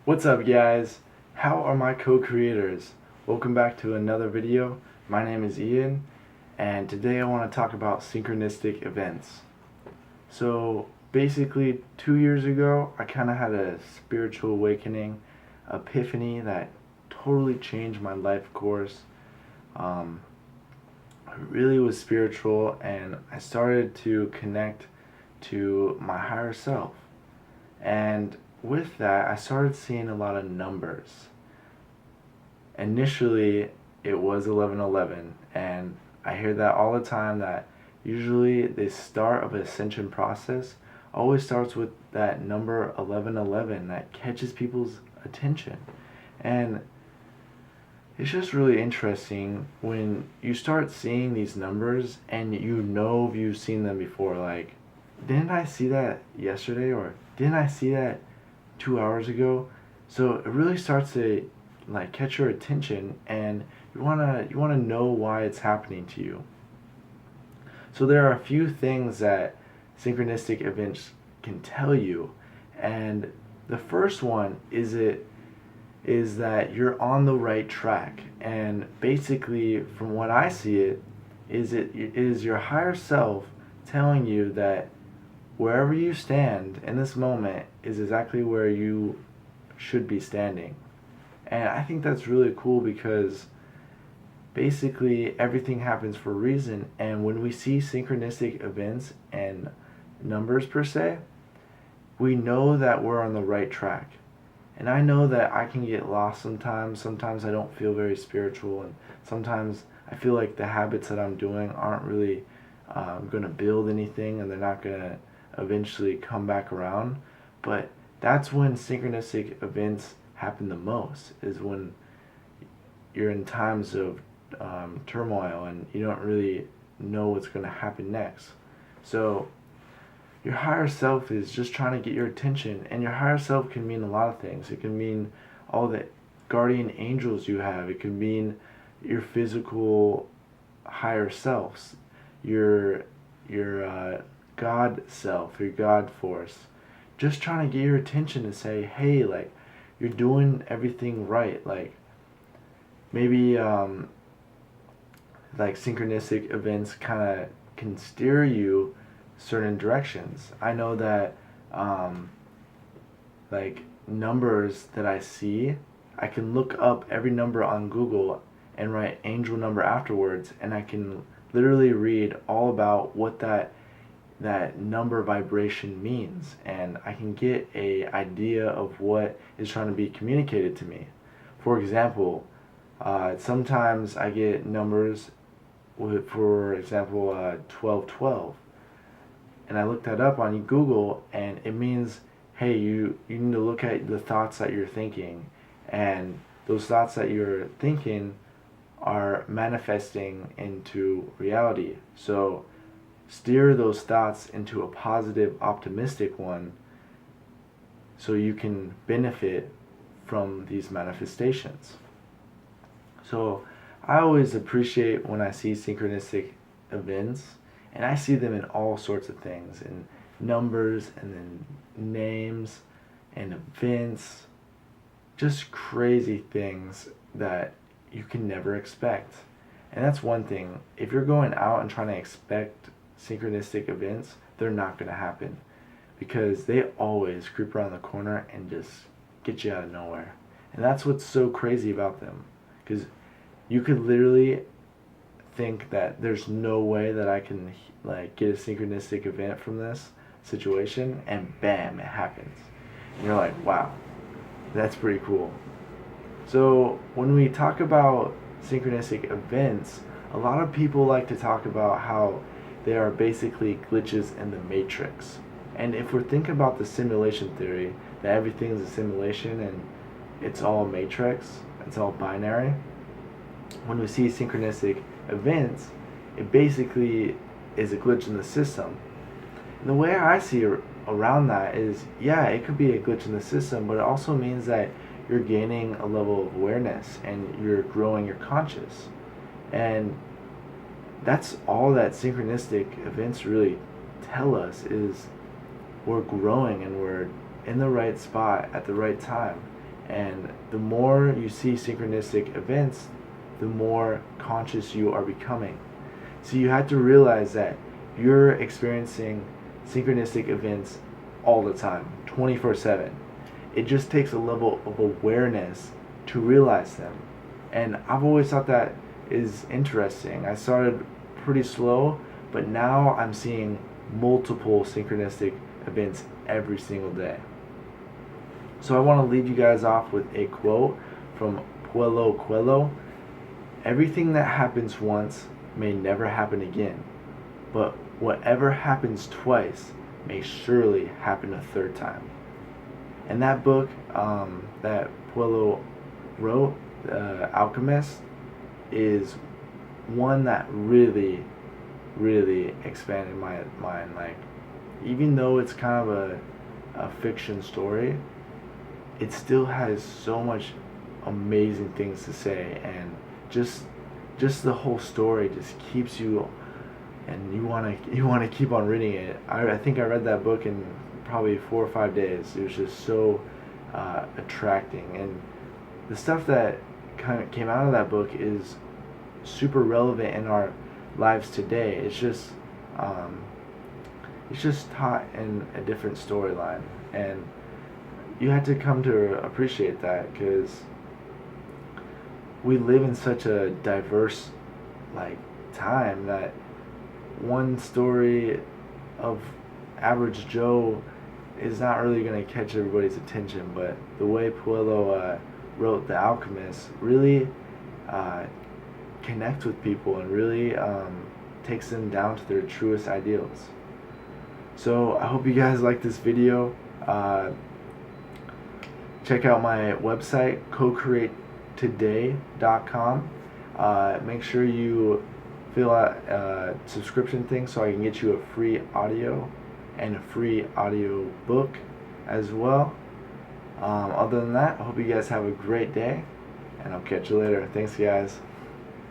What's up, guys? How are my co-creators? Welcome back to another video. My name is Ian, and today I want to talk about synchronistic events. So basically 2 years ago I kind of had a spiritual awakening, epiphany that totally changed my life course. It really was spiritual, and I started to connect to my higher self. And with that, I started seeing a lot of numbers. Initially, it was 1111, and I hear that all the time, that usually the start of an ascension process always starts with that number 1111 that catches people's attention. And it's just really interesting when you start seeing these numbers and you've seen them before. Like, didn't I see that yesterday, or didn't I see that 2 hours ago? So it really starts to like catch your attention, and you wanna know why it's happening to you. So there are a few things that synchronistic events can tell you, and the first one is that you're on the right track. And basically, from what I see, it is your higher self telling you that wherever you stand in this moment is exactly where you should be standing. And I think that's really cool, because basically everything happens for a reason. And when we see synchronistic events and numbers per se, we know that we're on the right track. And I know that I can get lost sometimes. Sometimes I don't feel very spiritual, and sometimes I feel like the habits that I'm doing aren't really going to build anything, and they're not going to eventually come back around. But that's when synchronistic events happen the most, is when you're in times of turmoil and you don't really know what's going to happen next. So your higher self is just trying to get your attention, and your higher self can mean a lot of things. It can mean all the guardian angels you have. It can mean your physical higher selves, your God self, your God force, just trying to get your attention and say, hey, like, you're doing everything right. Like, maybe like synchronistic events kind of can steer you certain directions. I know that like numbers that I see, I can look up every number on Google and write angel number afterwards, and I can literally read all about what that number vibration means, and I can get a idea of what is trying to be communicated to me. For example, sometimes I get numbers with, for example, 1212, and I looked that up on Google, and it means, hey, you need to look at the thoughts that you're thinking, and those thoughts that you're thinking are manifesting into reality. So steer those thoughts into a positive, optimistic one, so you can benefit from these manifestations. So I always appreciate when I see synchronistic events, and I see them in all sorts of things, in numbers, and then names, and events, just crazy things that you can never expect. And that's one thing. If you're going out and trying to expect synchronistic events, they're not going to happen, because they always creep around the corner and just get you out of nowhere. And that's what's so crazy about them, because you could literally think that there's no way that I can like get a synchronistic event from this situation, and bam, it happens. And you're like, wow, that's pretty cool. So when we talk about synchronistic events, a lot of people like to talk about how they are basically glitches in the matrix. And if we're thinking about the simulation theory, that everything is a simulation and it's all matrix, it's all binary, when we see synchronistic events, it basically is a glitch in the system. And the way I see around that is, yeah, it could be a glitch in the system, but it also means that you're gaining a level of awareness and you're growing your conscious. And that's all that synchronistic events really tell us, is we're growing and we're in the right spot at the right time. And the more you see synchronistic events, the more conscious you are becoming. So you have to realize that you're experiencing synchronistic events all the time, 24/7. It just takes a level of awareness to realize them. And I've always thought that is interesting. I started pretty slow, but now I'm seeing multiple synchronistic events every single day. So I want to leave you guys off with a quote from Paulo Coelho. Everything that happens once may never happen again, but whatever happens twice may surely happen a third time. And that book that Paulo wrote, The Alchemist, is one that really, really expanded my mind. Like, even though it's kind of a fiction story, it still has so much amazing things to say, and just the whole story just keeps you, and you wanna keep on reading it. I think I read that book in probably 4 or 5 days. It was just so attracting, and the stuff that kind of came out of that book is super relevant in our lives today. It's just taught in a different storyline, and you had to come to appreciate that, because we live in such a diverse time that one story of average Joe is not really going to catch everybody's attention. But the way Paulo wrote The Alchemist really connects with people and really takes them down to their truest ideals. So I hope you guys like this video. Check out my website, cocreatetoday.com. Make sure you fill out a subscription thing so I can get you a free audio and a free audio book as well. Other than that, I hope you guys have a great day, and I'll catch you later. Thanks, guys.